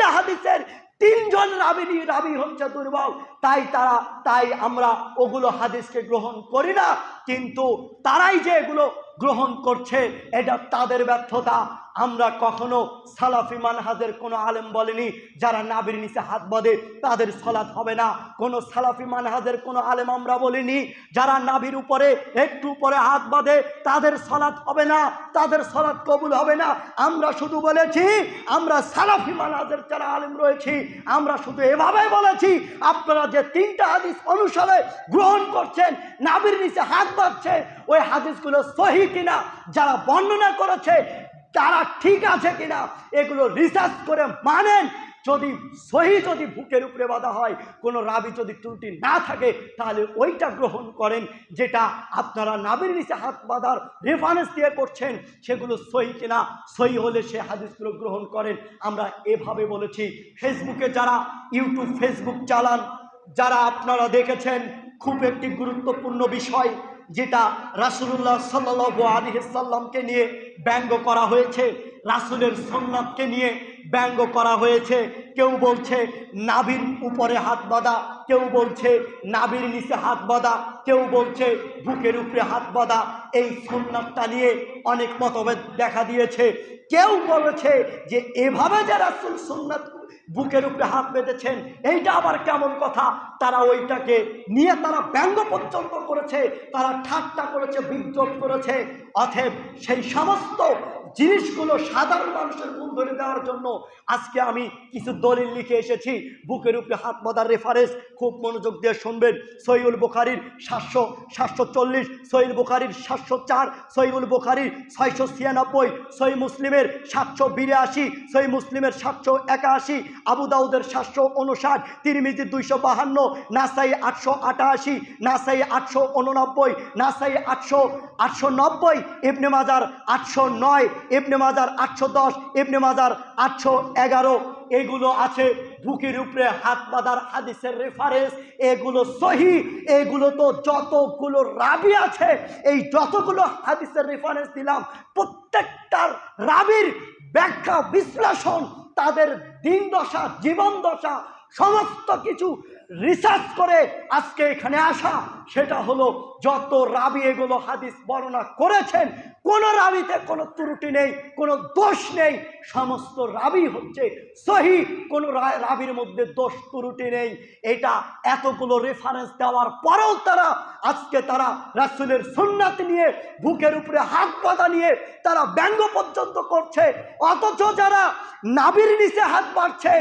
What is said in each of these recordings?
তিনটা হাদিসের তিনজন রাবি হচ্ছে দুর্বল, তাই আমরা ওগুলো হাদিসকে গ্রহণ করি না। কিন্তু তারাই যে এগুলো গ্রহণ করছে এটা তাদের ব্যর্থতা। আমরা কখনো সালাফি মানহাজের কোনো আলেম বলেনি যারা নাবির নিচে হাত বাঁধে তাদের সালাত হবে না। কোনো সালাফি মানহাজের কোনো আলেম আমরা বলিনি যারা নাবির উপরে একটু উপরে হাত বাঁধে তাদের সালাত হবে না, তাদের সালাত কবুল হবে না। আমরা শুধু বলেছি, আমরা সালাফি মানহাজের যারা আলেম রয়েছি আমরা শুধু এভাবে বলেছি, আপনারা যে তিনটা হাদিস অনুসারে গ্রহণ করছেন, নাবির নিচে হাত বাঁধছে, ওই হাদিসগুলো সহিহ কিনা, যারা বর্ণনা করেছে তারা ঠিক আছে কিনা এগুলো রিসার্চ করে মানেন। যদি সহিহ যদি বুকের উপরে বাঁধা হয়, কোনো রাবি যদি ত্রুটি না থাকে তাহলে ওইটা গ্রহণ করেন। যেটা আপনারা নাবির নিচে হাত বাঁধার রেফারেন্স দিয়ে করছেন সেগুলো সহিহ কিনা, সহিহ হলে সে হাদিসগুলো গ্রহণ করেন। আমরা এভাবে বলেছি। ফেসবুকে যারা ফেসবুক চালান, যারা আপনারা দেখেছেন খুব একটি গুরুত্বপূর্ণ বিষয় যেটা রাসূলুল্লাহ সাল্লাল্লাহু আলাইহি সাল্লামকে নিয়ে ব্যঙ্গ করা হয়েছে, রাসূলের সুন্নাতকে নিয়ে ব্যঙ্গ করা হয়েছে। কেউ বলছে নাভির উপরে হাত বাঁধা, কেউ বলছে নাভির নিচে হাত বাঁধা, কেউ বলছে বুকের উপরে হাত বাঁধা। এই সুন্নাতটা নিয়ে অনেক মতভেদ দেখা দিয়েছে। কেউ বলেছে যে এভাবে যে রাসূল সুন্নাত বুকের উপরে হাত বেঁধেছেন এইটা আবার কেমন কথা। তারা ওইটাকে নিয়ে তারা ব্যঙ্গ পর্যন্ত করেছে, তারা ঠাট্টা করেছে, বিদ্রুপ করেছে। অতএব সেই সমস্ত জিনিসগুলো সাধারণ মানুষের মন ধরে দেওয়ার জন্য আজকে আমি কিছু দলিল লিখে এসেছি। বুকের উপরে হাত বাঁধার রেফারেন্স খুব মনোযোগ দিয়ে শুনবেন। সহিহুল বুখারীর 740, সহিহুল বুখারীর 704, সহিহুল বুখারীর 696, সহিহ মুসলিমের 782, সহিহ মুসলিমের 781, আবু দাউদের 759, তিরমিজির 252, নাসাই 888, নাসাই 889, নাসাই 890, ইবনে মাজার 809, ইবনে মাজার 810, ইবনে মাজার 811 এগুলো আছে বুকের উপরে হাত বাঁধার হাদিসের রেফারেন্স। এগুলো সহিহ। এগুলো তো যতগুলো রাবি আছে, এই যতগুলো হাদিসের রেফারেন্স দিলাম প্রত্যেকটার রাবির ব্যাখ্যা বিশ্লেষণ, তাদের দিন দশা, জীবন দশা সমস্ত কিছু রিসার্চ করে আজকে এখানে আসা। সেটা হলো যত রাবি এগুলো হাদিস বর্ণনা করেছেন কোনো রাবিতে কোনো ত্রুটি নেই, কোনো দোষ নেই, সমস্ত রাবি হচ্ছে সহিহ, কোনো রাবির মধ্যে দোষ ত্রুটি নেই। এটা এতগুলো রেফারেন্স দেওয়ার পরেও আজকে তারা রাসূলের সুন্নাত নিয়ে বুকের উপরে হাত বাঁধা নিয়ে তারা ব্যঙ্গ পর্যন্ত করছে। অথচ যারা নাভির নিচে হাত বাঁধছে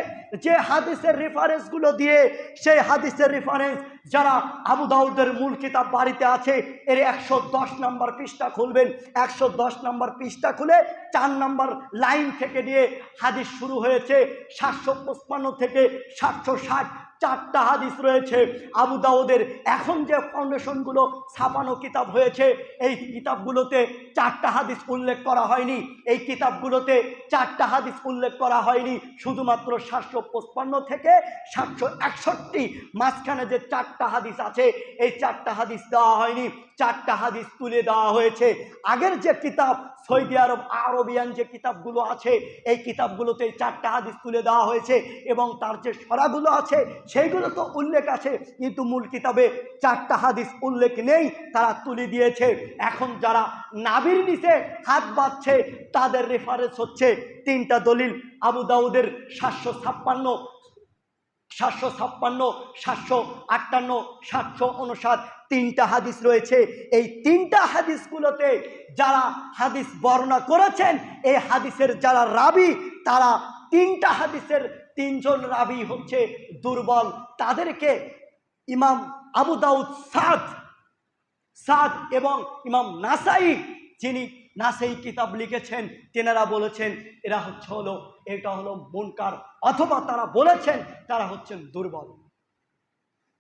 যে হাদিসের রেফারেন্সগুলো দিয়ে, সেই হাদিসের রেফারেন্স যারা আবু দাউদের মূল কিতাব বাড়িতে আছে এর 110 নম্বর পৃষ্ঠা খুলবেন। 110 নম্বর পৃষ্ঠা খুলে 4 নম্বর লাইন থেকে নিয়ে হাদিস শুরু হয়েছে। 755 থেকে 760 4টা হাদিস রয়েছে আবু দাউদের। এখন যে ফাউন্ডেশনগুলো ছাপানো কিতাব হয়েছে এই কিতাবগুলোতে 4টা হাদিস উল্লেখ করা হয়নি। এই কিতাবগুলোতে 4টা হাদিস উল্লেখ করা হয়নি, শুধুমাত্র 755 থেকে 761 মাঝখানে যে 4টা হাদিস আছে এই 4টা হাদিস দেওয়া হয়নি, 4টা হাদিস তুলে দেওয়া হয়েছে। আগের যে কিতাব সৌদি আরবিয়ান যে কিতাবগুলো আছে এই কিতাবগুলোতে 4টা হাদিস তুলে দেওয়া হয়েছে এবং তার যে সরাগুলো আছে সেইগুলো তো উল্লেখ আছে, কিন্তু মূল কিতাবে 4টা হাদিস উল্লেখ নেই, তারা তুলে দিয়েছে। এখন যারা নাভির নিচে হাত বাঁধছে তাদের রেফারেন্স হচ্ছে 3টা দলিল। আবু দাউদের 756, 758, 758, 759 3টা হাদিস রয়েছে। এই 3টা হাদিসগুলোতে যারা হাদিস বর্ণনা করেছেন এই হাদিসের যারা রাবি তারা 3টা হাদিসের 3জন রাবি হচ্ছে দুর্বল। তাদেরকে ইমাম আবু দাউদ, সাদ এবং ইমাম নাসাই, যিনি নাসাই কিতাব লিখেছেন, তেনারা বলেছেন এটা হলো মুনকার, অথবা তারা বলেছেন তারা হচ্ছেন দুর্বল।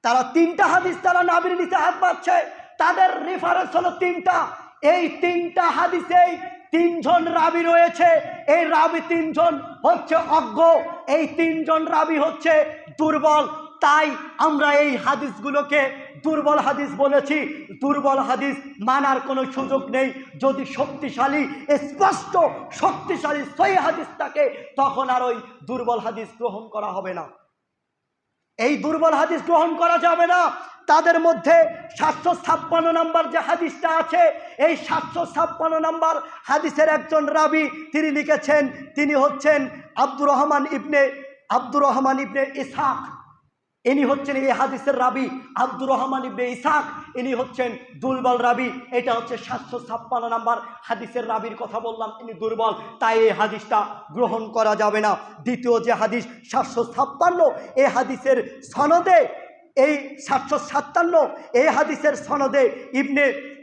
তারা 3টা হাদিস তারা নাভির নিচে হাত বাঁধছে, তাদের রেফারেন্স হলো 3টা। এই 3টা হাদিসেই 3জন রাবি রয়েছে। এই রাবি 3জন হচ্ছে অজ্ঞ, এই 3জন রাবি হচ্ছে দুর্বল। তাই আমরা এই হাদিসগুলোকে দুর্বল হাদিস বলেছি। দুর্বল হাদিস মানার কোনো সুযোগ নেই। যদি শক্তিশালী, স্পষ্ট শক্তিশালী সহিহ হাদিস থাকে, তখন আর ওই দুর্বল হাদিস গ্রহণ করা হবে না। এই দুর্বল হাদিস গ্রহণ করা যাবে না। তাদের মধ্যে 756 নম্বর যে হাদিসটা আছে, এই 756 নম্বর হাদিসের একজন রাবি তিনি লিখেছেন, তিনি হচ্ছেন আব্দুর রহমান ইবনে ইসহাক। ইনি হচ্ছেন এই হাদিসের রাবি আব্দুর রহমান ইবনে ইসহাক। ইনি হচ্ছেন দুর্বল রাবি। এটা হচ্ছে 756 নম্বর হাদিসের রাবির কথা বললাম, ইনি দুর্বল, তাই এই হাদিসটা গ্রহণ করা যাবে না। দ্বিতীয় যে হাদিস 756, এই হাদিসের সনদে, এই 757 এই হাদিসের সনদে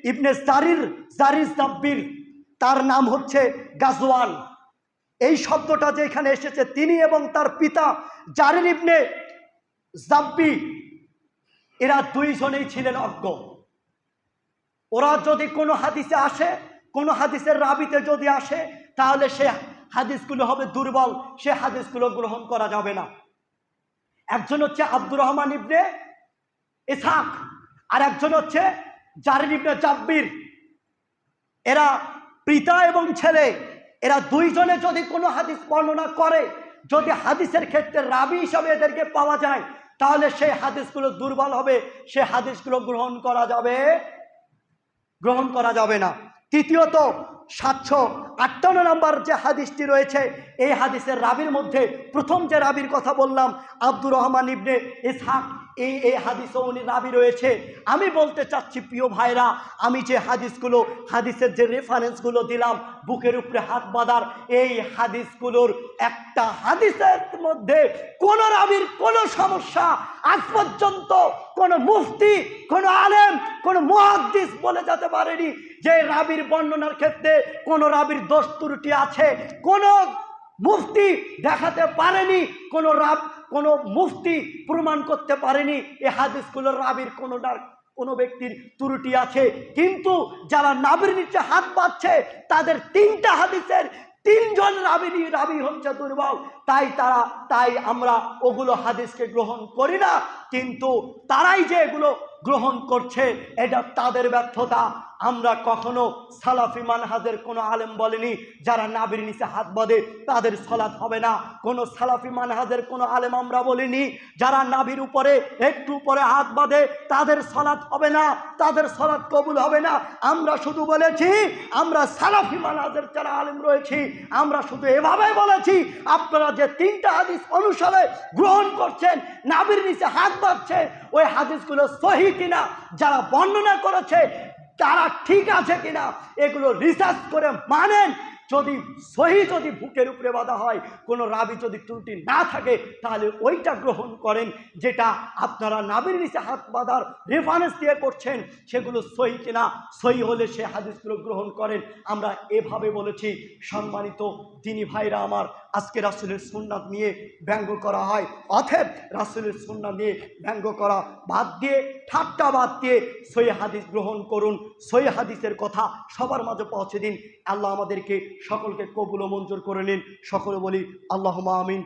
ইবনে জারির জাব্বির, তার নাম হচ্ছে গাজওয়ান। এই শব্দটা যে এখানে এসেছে, তিনি এবং তার পিতা জারির ইবনে জাব্বি, এরা দুইজনেই ছিলেন অজ্ঞ। ওরা যদি কোনো হাদিসে আসে, কোনো হাদিসের রাবিতে যদি আসে, তাহলে সে হাদিসগুলো হবে দুর্বল, সে হাদিসগুলো গ্রহণ করা যাবে না। একজন হচ্ছে আব্দুর রহমান ইবনে ইসহাক, আর একজন হচ্ছে জারির ইবনে জাব্বির। এরা পিতা এবং ছেলে, এরা দুইজনে যদি কোনো হাদিস বর্ণনা করে, যদি হাদিসের ক্ষেত্রে রাবি হিসাবে এদেরকে পাওয়া যায়, তাহলে সেই হাদিসগুলো দুর্বল হবে, সে হাদিসগুলো গ্রহণ করা যাবে না। তৃতীয়ত 758 নম্বর যে হাদিসটি রয়েছে, এই হাদিসের রাবির মধ্যে প্রথম যে রাবির কথা বললাম আব্দুর রহমান ইবনে ইসহাক, এই হাদিসও উনি রাবি রয়েছে। আমি বলতে চাচ্ছি প্রিয় ভাইরা, আমি যে হাদিসের যে রেফারেন্সগুলো দিলাম, বুকের উপরে হাত বাঁধার, এই হাদিসগুলোর একটা হাদিসের মধ্যে কোন রাবির কোনো সমস্যা আজ পর্যন্ত কোন মুফতি, কোন আলেম, কোন মুহাদ্দিস বলে যেতে পারেনি যে রাবির বর্ণনার ক্ষেত্রে কোন রাবির দোষ ত্রুটি আছে। কোন মুফতি দেখাতে পারেনি, কোন মুফতি প্রমাণ করতে পারেনি এই হাদিসগুলোর রাবির কোনো ব্যক্তির ত্রুটি আছে। কিন্তু যারা নাবির নিচে হাত বাঁধছে, তাদের 3টা হাদিসের 3জন রাবি হচ্ছে দুর্বল, তাই আমরা ওগুলো হাদিসকে গ্রহণ করি না। কিন্তু তারাই যে এগুলো গ্রহণ করছে, এটা তাদের ব্যর্থতা। আমরা কখনো সালাফি মানহাজের কোনো আলেম বলেনি যারা নাবির নিচে হাত বাঁধে তাদের সালাত হবে না। কোনো সালাফি মানহাজের কোনো আলেম আমরা বলিনি যারা নাবির উপরে একটু উপরে হাত বাঁধে তাদের সালাত হবে না, তাদের সালাত কবুল হবে না। আমরা শুধু বলেছি, আমরা সালাফি মানহাজের যারা আলেম রয়েছি, আমরা শুধু এভাবে বলেছি, আপনারা যে 3টা হাদিস অনুসারে গ্রহণ করছেন, নাবির নিচে হাত বাঁধছে, ওই হাদিসগুলো সহিহ কিনা, যারা বর্ণনা করেছে তারা ঠিক আছে কিনা, এগুলো রিসার্চ করে মানেন। যদি সহিহ, যদি বুকের উপরে বাঁধা হয়, কোনো রাবি যদি ত্রুটি না থাকে, তাহলে ওইটা গ্রহণ করেন। যেটা আপনারা নাবির নিচে হাত বাঁধার রেফারেন্স দিয়ে করছেন, সেগুলো সহিহ কিনা, সহিহ হলে সে হাদিসগুলো গ্রহণ করেন। আমরা এভাবে বলেছি। সম্মানিত দিনী ভাইরা আমার, আজকে রাসূলের সুন্নাত নিয়ে ব্যঙ্গ করা হয়, অতএব রাসূলের সুন্নাত নিয়ে ব্যঙ্গ করা বাদ দিয়ে, ঠাট্টা বাদ দিয়ে সহিহ হাদিস গ্রহণ করুন। সহিহ হাদিসের কথা সবার মাঝে পৌঁছে দিন। আল্লাহ আমাদেরকে সকলকে কবুল ও মঞ্জুর করে নিন। সকলে বলি আল্লাহুম্মা আমিন।